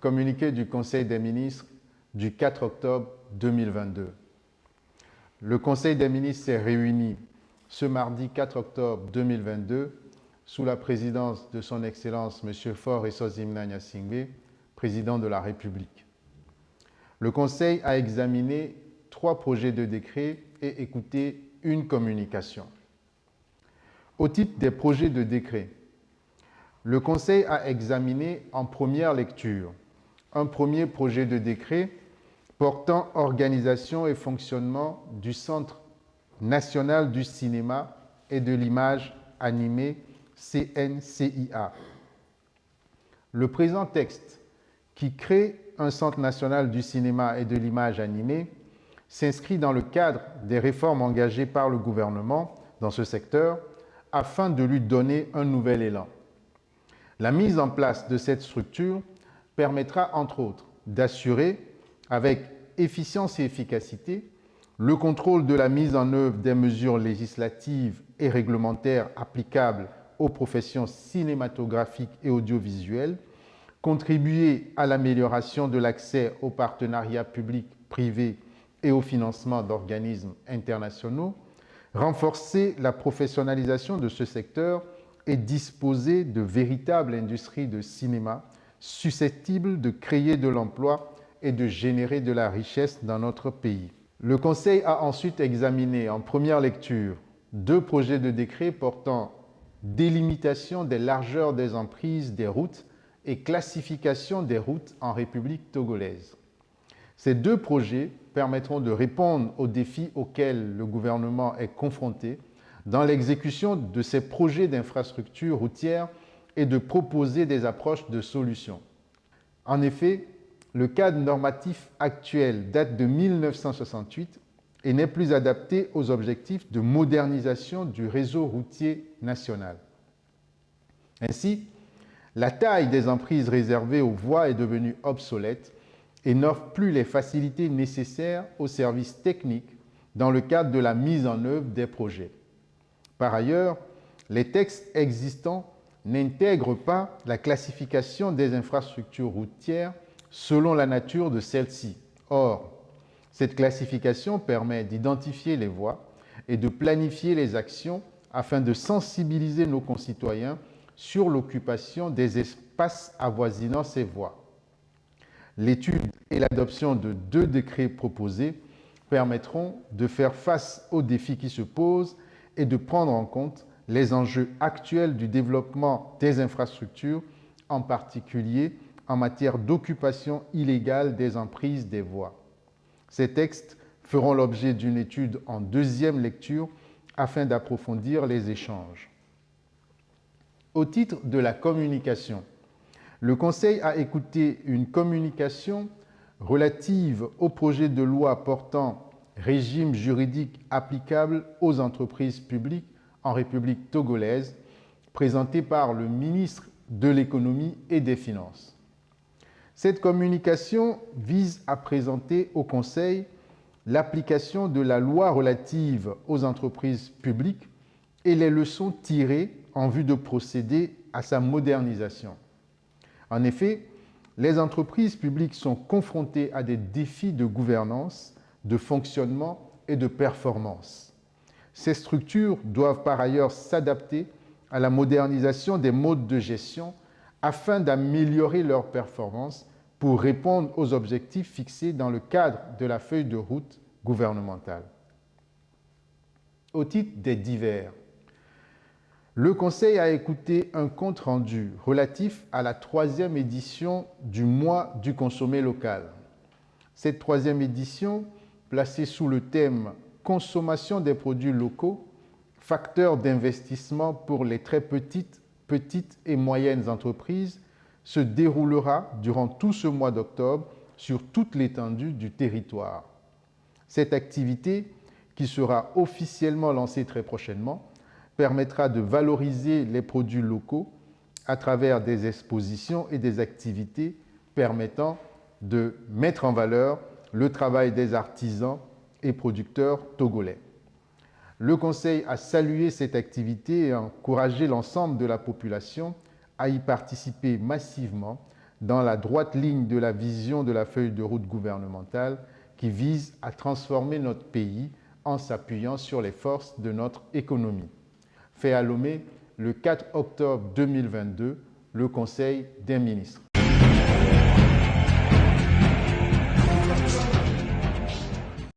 communiqué du Conseil des ministres du 4 octobre 2022. Le Conseil des ministres s'est réuni ce mardi 4 octobre 2022 sous la présidence de son Excellence M. Faure Essosimna Gnassingbé, président de la République. Le Conseil a examiné 3 projets de décret et écouté une communication. Au titre des projets de décret, le Conseil a examiné en première lecture un premier projet de décret portant organisation et fonctionnement du Centre national du cinéma et de l'image animée CNCIA. Le présent texte, qui crée un Centre national du cinéma et de l'image animée, s'inscrit dans le cadre des réformes engagées par le gouvernement dans ce secteur afin de lui donner un nouvel élan. La mise en place de cette structure permettra, entre autres, d'assurer avec efficience et efficacité le contrôle de la mise en œuvre des mesures législatives et réglementaires applicables aux professions cinématographiques et audiovisuelles, contribuer à l'amélioration de l'accès aux partenariats publics-privés et au financement d'organismes internationaux, renforcer la professionnalisation de ce secteur et disposer de véritables industries de cinéma susceptibles de créer de l'emploi et de générer de la richesse dans notre pays. Le Conseil a ensuite examiné en première lecture 2 projets de décret portant délimitation des largeurs des emprises des routes et classification des routes en République togolaise. Ces 2 projets permettront de répondre aux défis auxquels le gouvernement est confronté dans l'exécution de ces projets d'infrastructures routières et de proposer des approches de solutions. En effet, le cadre normatif actuel date de 1968 et n'est plus adapté aux objectifs de modernisation du réseau routier national. Ainsi, la taille des emprises réservées aux voies est devenue obsolète et n'offre plus les facilités nécessaires aux services techniques dans le cadre de la mise en œuvre des projets. Par ailleurs, les textes existants n'intègrent pas la classification des infrastructures routières selon la nature de celles-ci. Or, cette classification permet d'identifier les voies et de planifier les actions afin de sensibiliser nos concitoyens sur l'occupation des espaces avoisinant ces voies. L'étude et l'adoption de 2 décrets proposés permettront de faire face aux défis qui se posent et de prendre en compte les enjeux actuels du développement des infrastructures, en particulier en matière d'occupation illégale des emprises des voies. Ces textes feront l'objet d'une étude en 2e lecture afin d'approfondir les échanges. Au titre de la communication, le Conseil a écouté une communication relative au projet de loi portant régime juridique applicable aux entreprises publiques en République togolaise, présenté par le ministre de l'Économie et des Finances. Cette communication vise à présenter au Conseil l'application de la loi relative aux entreprises publiques et les leçons tirées en vue de procéder à sa modernisation. En effet, les entreprises publiques sont confrontées à des défis de gouvernance, de fonctionnement et de performance. Ces structures doivent par ailleurs s'adapter à la modernisation des modes de gestion afin d'améliorer leur performance pour répondre aux objectifs fixés dans le cadre de la feuille de route gouvernementale. Au titre des divers, le Conseil a écouté un compte-rendu relatif à la 3e édition du mois du consommé local. Cette 3e édition, placée sous le thème « Consommation des produits locaux, facteur d'investissement pour les très petites et moyennes entreprises », se déroulera durant tout ce mois d'octobre sur toute l'étendue du territoire. Cette activité, qui sera officiellement lancée très prochainement, permettra de valoriser les produits locaux à travers des expositions et des activités permettant de mettre en valeur le travail des artisans et producteurs togolais. Le Conseil a salué cette activité et encouragé l'ensemble de la population à y participer massivement dans la droite ligne de la vision de la feuille de route gouvernementale qui vise à transformer notre pays en s'appuyant sur les forces de notre économie. Fait à Lomé le 4 octobre 2022, le Conseil des ministres.